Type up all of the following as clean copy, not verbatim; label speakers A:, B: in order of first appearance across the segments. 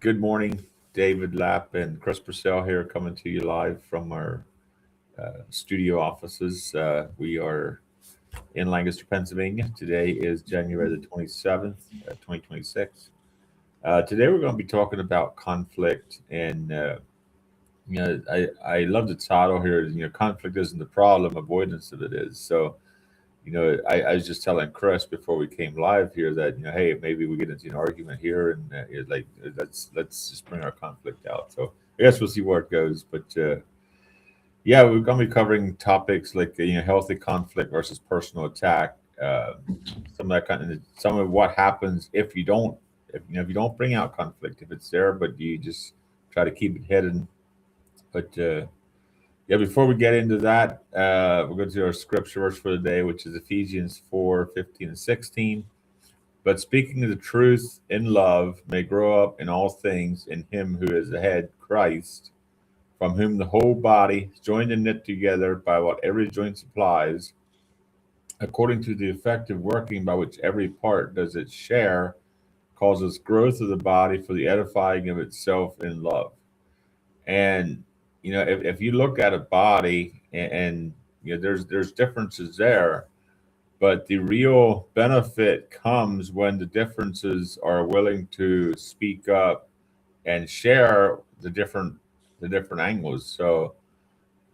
A: Good morning, David Lapp and Chris Purcell here coming to you live from our studio offices. We are in Lancaster, Pennsylvania. Today is January the 27th, 2026. Today we're going to be talking about conflict and I love the title here. Conflict isn't the problem, avoidance of it is. So, I was just telling Chris before we came live here that hey, maybe we get into an argument here, and let's just bring our conflict out. So I guess we'll see where it goes. But yeah, we're going to be covering topics like healthy conflict versus personal attack. Some of that kind of some of what happens if you don't if you don't bring out conflict, if it's there, but you just try to keep it hidden. But yeah, before we get into that, we're going to do our scripture verse for the day, which is Ephesians 4:15 and 16. But speaking of the truth in love may grow up in all things in him who is the head, Christ, from whom the whole body, joined and knit together by what every joint supplies, according to the effective working by which every part does its share, causes growth of the body for the edifying of itself in love. And if you look at a body and there's differences there, but the real benefit comes when the differences are willing to speak up and share the different angles. So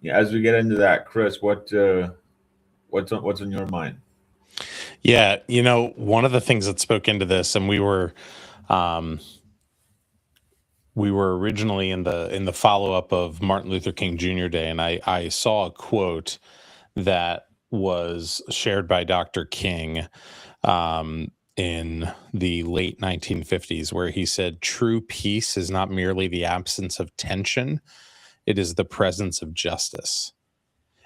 A: yeah, as we get into that, Chris, what's on your mind?
B: Yeah, one of the things that spoke into this, and um, we were originally in the follow up of Martin Luther King Jr. Day, and I saw a quote that was shared by Dr. King in the late 1950s, where he said, "True peace is not merely the absence of tension; it is the presence of justice."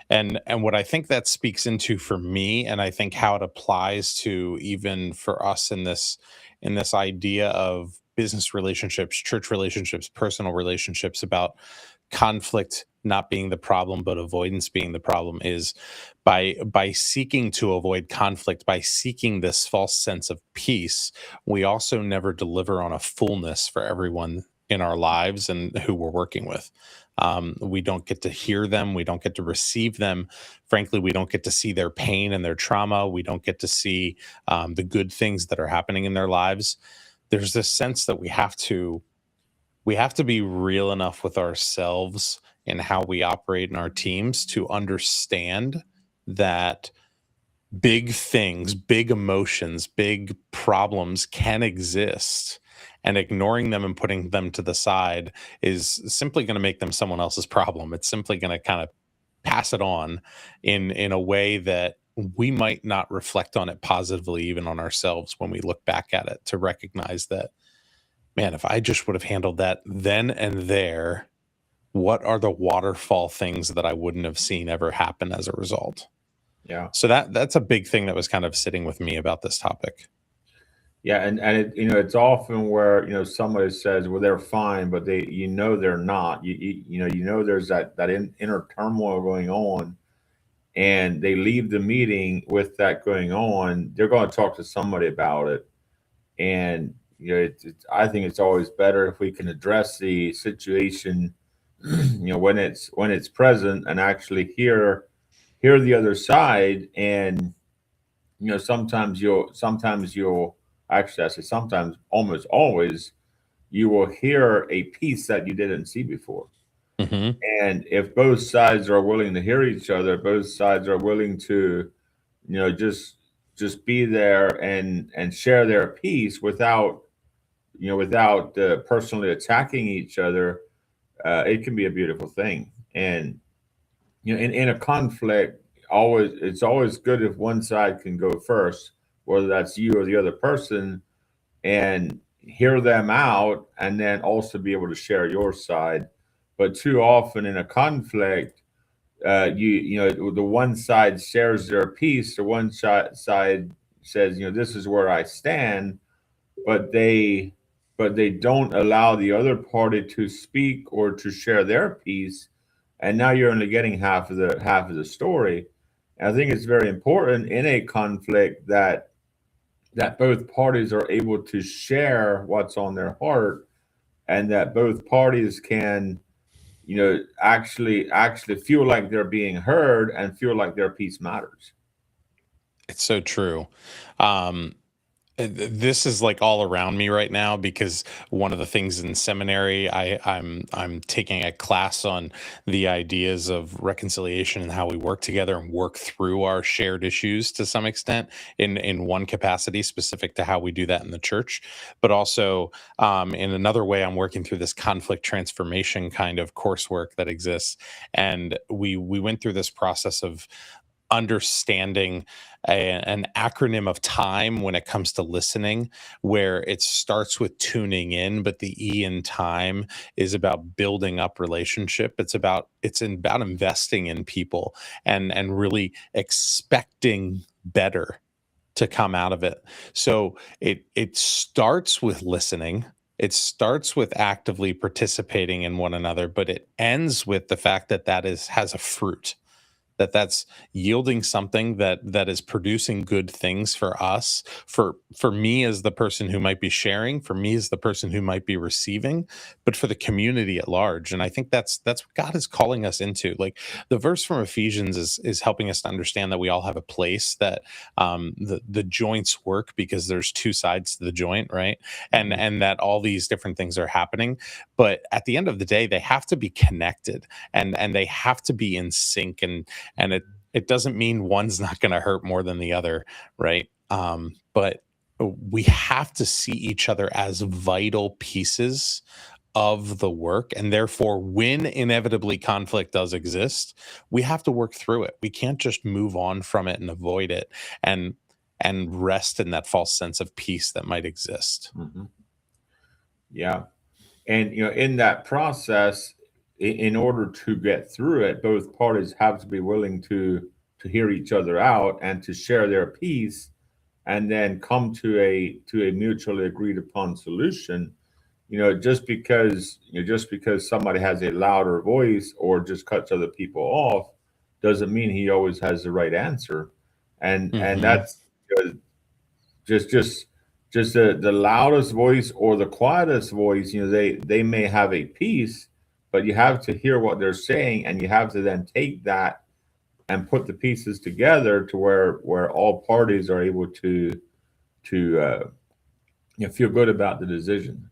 B: And what I think that speaks into for me, and I think how it applies to even for us in this idea of business relationships, church relationships, personal relationships, about conflict not being the problem but avoidance being the problem, is by seeking to avoid conflict, by seeking this false sense of peace, we also never deliver on a fullness for everyone in our lives and who we're working with. We don't get to hear them. We don't get to receive them. Frankly, we don't get to see their pain and their trauma. We don't get to see the good things that are happening in their lives. There's this sense that we have to be real enough with ourselves and how we operate in our teams to understand that big things, big emotions, big problems can exist, and ignoring them and putting them to the side is simply going to make them someone else's problem. It's simply going to kind of pass it on in a way that we might not reflect on it positively, even on ourselves, when we look back at it, to recognize that, man, if I just would have handled that then and there, what are the waterfall things that I wouldn't have seen ever happen as a result?
A: Yeah.
B: So that's a big thing that was kind of sitting with me about this topic.
A: Yeah, and it's often where somebody says, well, they're fine, but they're not. There's that inner turmoil going on, and they leave the meeting with that going on. They're going to talk to somebody about it, and I think it's always better if we can address the situation, when it's present, and actually hear the other side. And sometimes you'll actually, I say sometimes, almost always, you will hear a piece that you didn't see before.
B: Hmm.
A: And if both sides are willing to hear each other, both sides are willing to just be there and share their piece without personally attacking each other, it can be a beautiful thing. And in a conflict, always it's always good if one side can go first, whether that's you or the other person, and hear them out, and then also be able to share your side. But too often in a conflict, the one side shares their piece, the one side says, this is where I stand, but they don't allow the other party to speak or to share their piece, and now you're only getting half of the story. And I think it's very important in a conflict that both parties are able to share what's on their heart, and that both parties can, actually feel like they're being heard and feel like their piece matters.
B: It's so true. Um, this is like all around me right now because one of the things in seminary, I'm taking a class on the ideas of reconciliation and how we work together and work through our shared issues to some extent in one capacity specific to how we do that in the church, but also in another way I'm working through this conflict transformation kind of coursework that exists, and we went through this process of understanding an acronym of time when it comes to listening, where it starts with tuning in, but the E in time is about building up relationship. It's about investing in people and really expecting better to come out of it. So it starts with listening. It starts with actively participating in one another, but it ends with the fact that has a fruit, that's yielding something that is producing good things for us, for me as the person who might be sharing, for me as the person who might be receiving, but for the community at large. And I think that's what God is calling us into. Like the verse from Ephesians is helping us to understand that we all have a place, that the joints work because there's two sides to the joint, right? And that all these different things are happening, but at the end of the day they have to be connected, and they have to be in sync, and it doesn't mean one's not going to hurt more than the other, right? But we have to see each other as vital pieces of the work, and therefore when inevitably conflict does exist, we have to work through it. We can't just move on from it and avoid it and rest in that false sense of peace that might exist.
A: Mm-hmm. Yeah. And in that process, in order to get through it, both parties have to be willing to hear each other out and to share their piece, and then come to a mutually agreed upon solution. Just because somebody has a louder voice or just cuts other people off doesn't mean he always has the right answer. And
B: Mm-hmm.
A: that's just the loudest voice or the quietest voice. They may have a piece, but you have to hear what they're saying, and you have to then take that and put the pieces together to where all parties are able to feel good about the decision.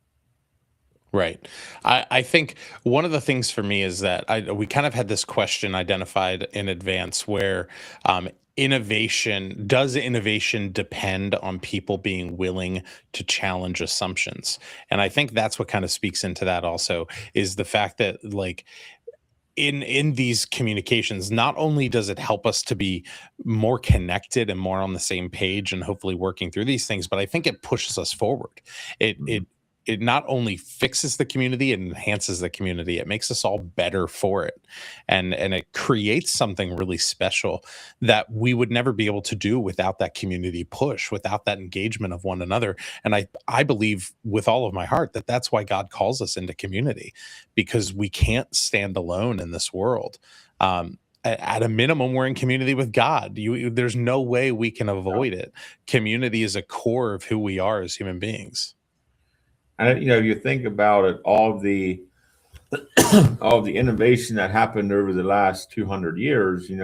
B: Right. I think one of the things for me is that we kind of had this question identified in advance where does innovation depend on people being willing to challenge assumptions? And I think that's what kind of speaks into that also, is the fact that like in these communications, not only does it help us to be more connected and more on the same page and hopefully working through these things, but I think it pushes us forward. It
A: Mhm.
B: it it not only fixes the community, it enhances the community. It makes us all better for it. And it creates something really special that we would never be able to do without that community push, without that engagement of one another. And I believe with all of my heart that that's why God calls us into community, because we can't stand alone in this world. At a minimum, we're in community with God. There's no way we can avoid it. Community is a core of who we are as human beings.
A: And you think about it, all the innovation that happened over the last 200 years. And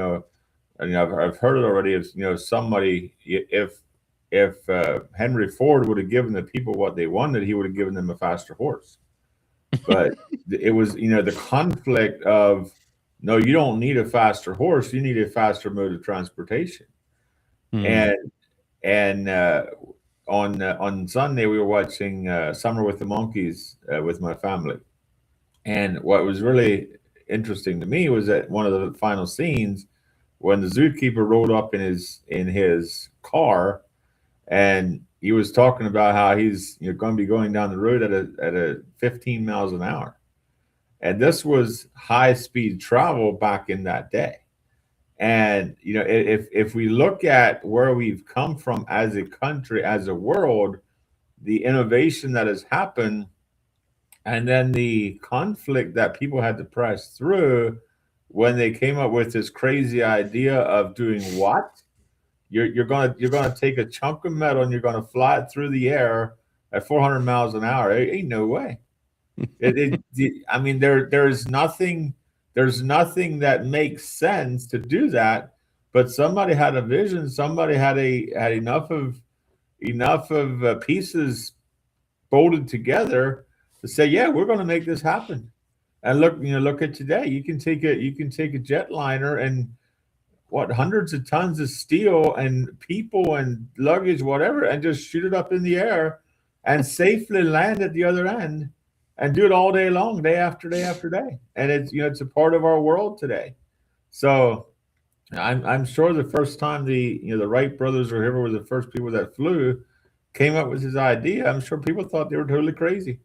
A: I've heard it already. Is somebody, if Henry Ford would have given the people what they wanted, he would have given them a faster horse. But it was the conflict of, no, you don't need a faster horse, you need a faster mode of transportation.
B: Hmm.
A: And and uh, on uh, on Sunday we were watching Summer with the Monkeys with my family. And what was really interesting to me was that one of the final scenes, when the zookeeper rolled up in his car, and he was talking about how he's going to be going down the road at a 15 miles an hour. And this was high speed travel back in that day. And if we look at where we've come from as a country, as a world, the innovation that has happened, and then the conflict that people had to press through when they came up with this crazy idea of doing what? You're gonna take a chunk of metal and you're gonna fly it through the air at 400 miles an hour. Ain't no way. I mean, there's nothing that makes sense to do that. But somebody had a vision. Somebody had enough of pieces bolted together to say, yeah, we're going to make this happen. And look at today. You can take a jetliner and what hundreds of tons of steel and people and luggage, whatever, and just shoot it up in the air and safely land at the other end and do it all day long, day after day after day. And it's a part of our world today. So I'm sure the first time the Wright brothers or whoever were the first people that flew came up with this idea, I'm sure people thought they were totally crazy.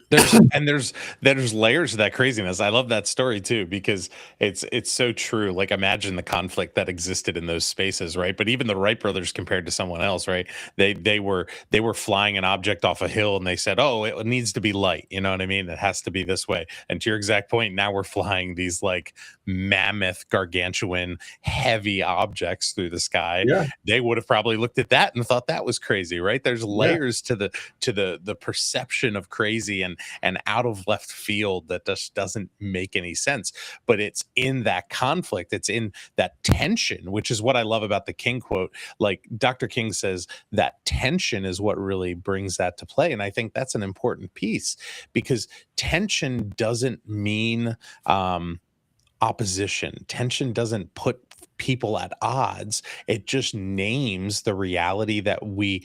B: There's layers to that craziness. I love that story too, because it's so true. Like, imagine the conflict that existed in those spaces, right? But even the Wright brothers compared to someone else, right? They were flying an object off a hill and they said, oh, it needs to be light. You know what I mean? It has to be this way. And to your exact point, now we're flying these like mammoth, gargantuan, heavy objects through the sky.
A: Yeah.
B: They would have probably looked at that and thought that was crazy, right? There's layers to the perception of crazy and out of left field that just doesn't make any sense. But it's in that conflict, it's in that tension, which is what I love about the King quote. Like Dr. King says, that tension is what really brings that to play. And I think that's an important piece, because tension doesn't mean opposition. Tension doesn't put people at odds. It just names the reality that we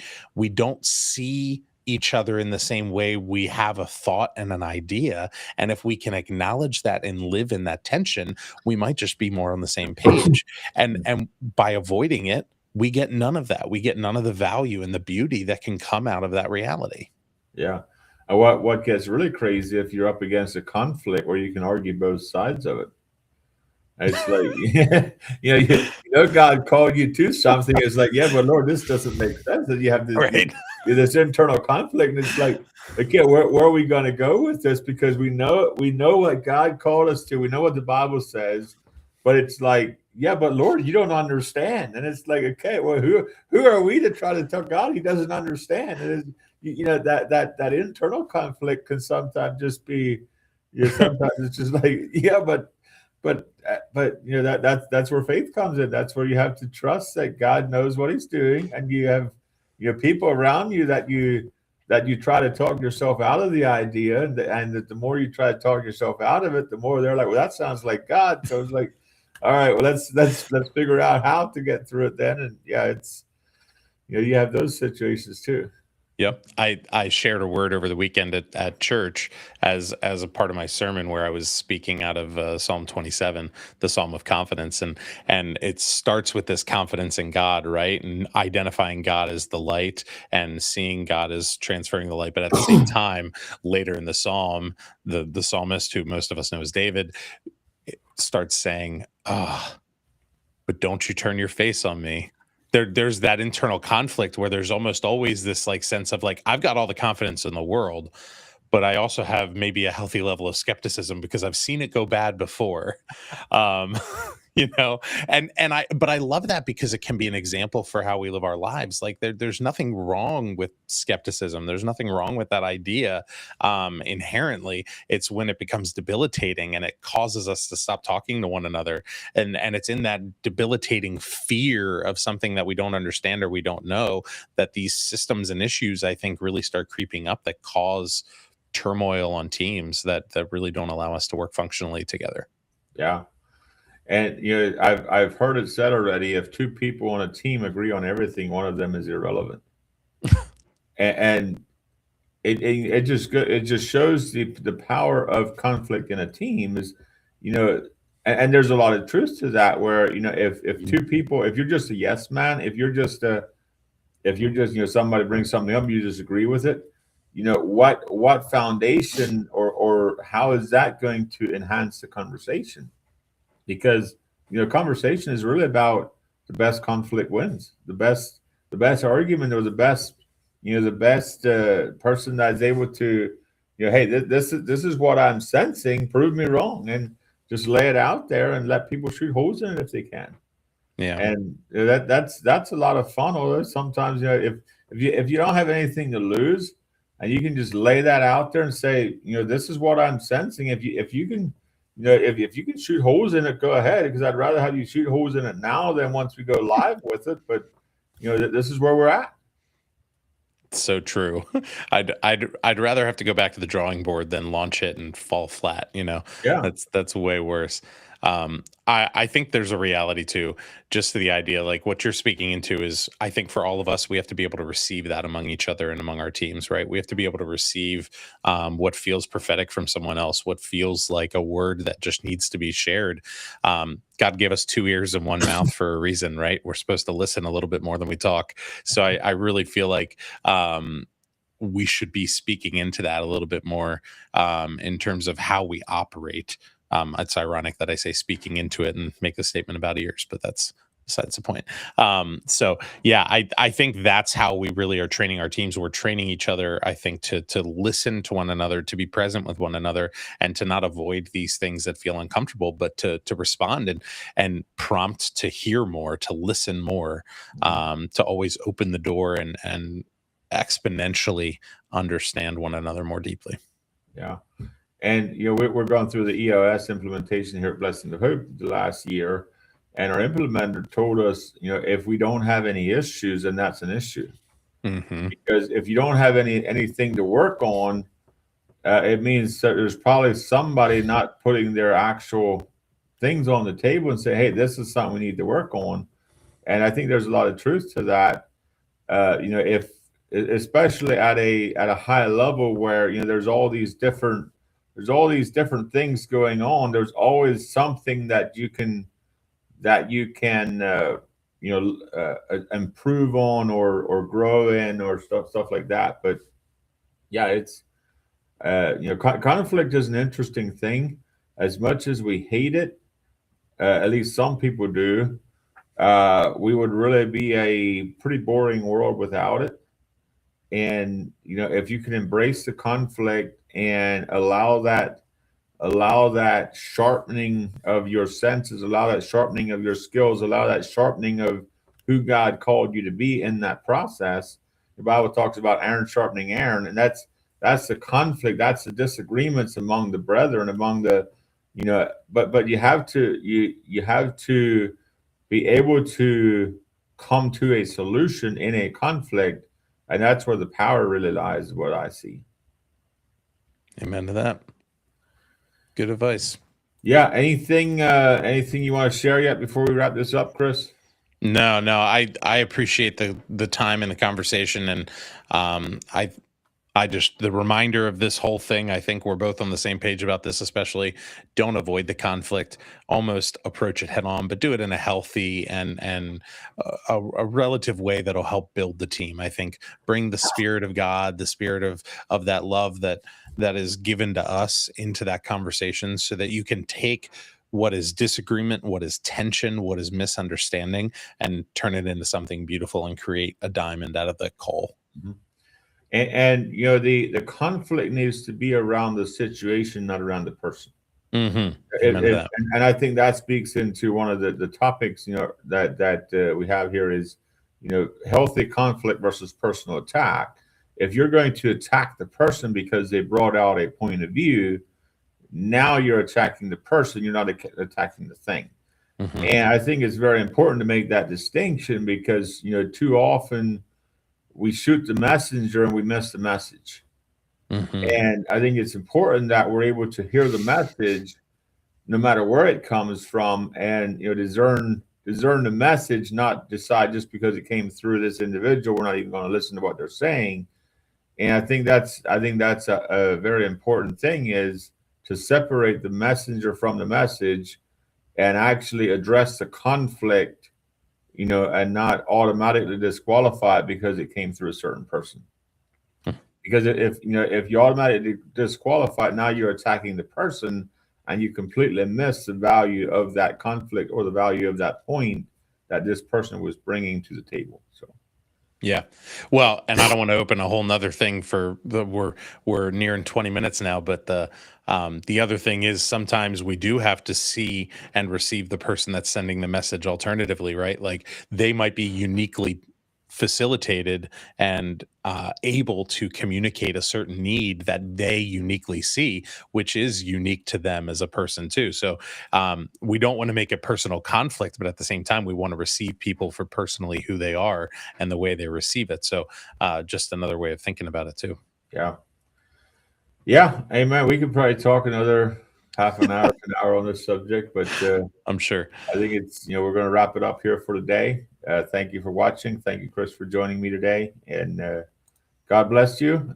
B: don't see each other in the same way. We have a thought and an idea, and if we can acknowledge that and live in that tension, we might just be more on the same page. And by avoiding it, we get none of that. We get none of the value and the beauty that can come out of that reality.
A: Yeah. And what gets really crazy if you're up against a conflict where you can argue both sides of it. It's like, God called you to something. It's like, yeah, but Lord, this doesn't make sense. And you have this internal conflict, and it's like, okay, where are we going to go with this? Because we know what God called us to. We know what the Bible says, but it's like, yeah, but Lord, you don't understand. And it's like, okay, well, who are we to try to tell God He doesn't understand? And that internal conflict can sometimes just be, sometimes it's just like, yeah, but that's where faith comes in. That's where you have to trust that God knows what He's doing, and you have people around you that you try to talk yourself out of the idea, and that the more you try to talk yourself out of it, the more they're like, well, that sounds like God. So it's like, all right, well, let's figure out how to get through it then. And yeah, it's you have those situations too.
B: Yep. I shared a word over the weekend at church as a part of my sermon, where I was speaking out of Psalm 27, the Psalm of confidence. And it starts with this confidence in God, right? And identifying God as the light and seeing God as transferring the light. But at the same time, later in the Psalm, the psalmist, who most of us know as David, starts saying, but don't you turn your face on me. There's that internal conflict where there's almost always this like sense of like, I've got all the confidence in the world, but I also have maybe a healthy level of skepticism because I've seen it go bad before. But I love that because it can be an example for how we live our lives. Like there's nothing wrong with skepticism. There's nothing wrong with that idea. Inherently, it's when it becomes debilitating and it causes us to stop talking to one another. And it's in that debilitating fear of something that we don't understand or we don't know that these systems and issues, I think, really start creeping up that cause turmoil on teams that really don't allow us to work functionally together.
A: Yeah. And I've heard it said already, if two people on a team agree on everything, one of them is irrelevant. and it just shows the power of conflict in a team is, and there's a lot of truth to that, where if two people, if you're just a yes man, if you're just somebody brings something up, you just agree with it, what foundation or how is that going to enhance the conversation? Because conversation is really about the best conflict wins, the best argument, or the best person that's able to, hey, this is what I'm sensing, prove me wrong, and just lay it out there and let people shoot holes in it if they can.
B: Yeah.
A: And that's a lot of fun. Although sometimes if you don't have anything to lose, and you can just lay that out there and say, this is what I'm sensing. If you can, if you can shoot holes in it, go ahead, because I'd rather have you shoot holes in it now than once we go live with it. But this is where we're at.
B: So true. I'd rather have to go back to the drawing board than launch it and fall flat.
A: Yeah.
B: That's way worse. I think there's a reality too, just to the idea, like what you're speaking into is, I think for all of us, we have to be able to receive that among each other and among our teams, right? We have to be able to receive what feels prophetic from someone else, what feels like a word that just needs to be shared. God gave us 2 ears and 1 mouth for a reason, right? We're supposed to listen a little bit more than we talk. So I really feel like we should be speaking into that a little bit more in terms of how we operate. It's ironic that I say speaking into it and make a statement about ears, but that's besides the point. So yeah, I think that's how we really are training our teams. We're training each other, I think, to listen to one another, to be present with one another, and to not avoid these things that feel uncomfortable, but to respond and prompt to hear more, to listen more, to always open the door and exponentially understand one another more deeply.
A: Yeah. And we're going through the EOS implementation here at Blessing of Hope the last year, and our implementer told us, if we don't have any issues, then that's an issue.
B: Mm-hmm.
A: Because if you don't have anything to work on, it means that there's probably somebody not putting their actual things on the table and say, hey, this is something we need to work on. And I think there's a lot of truth to that. If especially at a high level where there's all these different things going on, there's always something that you can improve on or grow in or stuff like that. But yeah, it's conflict is an interesting thing. As much as we hate it, at least some people do, we would really be a pretty boring world without it. And if you can embrace the conflict and allow that sharpening of your senses, allow that sharpening of your skills, allow that sharpening of who God called you to be in that process. The Bible talks about Aaron sharpening Aaron, and that's the conflict, that's the disagreements among the brethren, among the but you have to be able to come to a solution in a conflict, and that's where the power really lies, is what I see.
B: Amen to that. Good advice.
A: Yeah. Anything you want to share yet before we wrap this up, Chris?
B: No. I appreciate the time and the conversation, and I just, the reminder of this whole thing, I think we're both on the same page about this, especially don't avoid the conflict, almost approach it head on, but do it in a healthy and a relative way that'll help build the team. I think bring the Spirit of God, the spirit of that love that is given to us into that conversation, so that you can take what is disagreement, what is tension, what is misunderstanding, and turn it into something beautiful and create a diamond out of the coal.
A: Mm-hmm. And the conflict needs to be around the situation, not around the person.
B: Mm-hmm.
A: And I think that speaks into one of the topics that we have here is healthy conflict versus personal attack. If you're going to attack the person because they brought out a point of view, now you're attacking the person, you're not attacking the thing. Mm-hmm. And I think it's very important to make that distinction, because too often we shoot the messenger and we miss the message. Mm-hmm. And I think it's important that we're able to hear the message no matter where it comes from, and discern the message, not decide just because it came through this individual, we're not even going to listen to what they're saying. And I think that's a very important thing, is to separate the messenger from the message and actually address the conflict, and not automatically disqualify it because it came through a certain person. Because if you automatically disqualify it, now you're attacking the person, and you completely miss the value of that conflict or the value of that point that this person was bringing to the table. So.
B: Yeah. Well, and I don't want to open a whole nother thing we're nearing 20 minutes now, but the other thing is, sometimes we do have to see and receive the person that's sending the message alternatively, right? Like, they might be uniquely facilitated and able to communicate a certain need that they uniquely see, which is unique to them as a person too. So we don't want to make it personal conflict, but at the same time, we want to receive people for personally who they are and the way they receive it. So just another way of thinking about it too.
A: Yeah. Amen. We could probably talk another half an hour on this subject, but
B: I'm sure.
A: I think it's, we're going to wrap it up here for today. Thank you for watching. Thank you, Chris, for joining me today. And God bless you.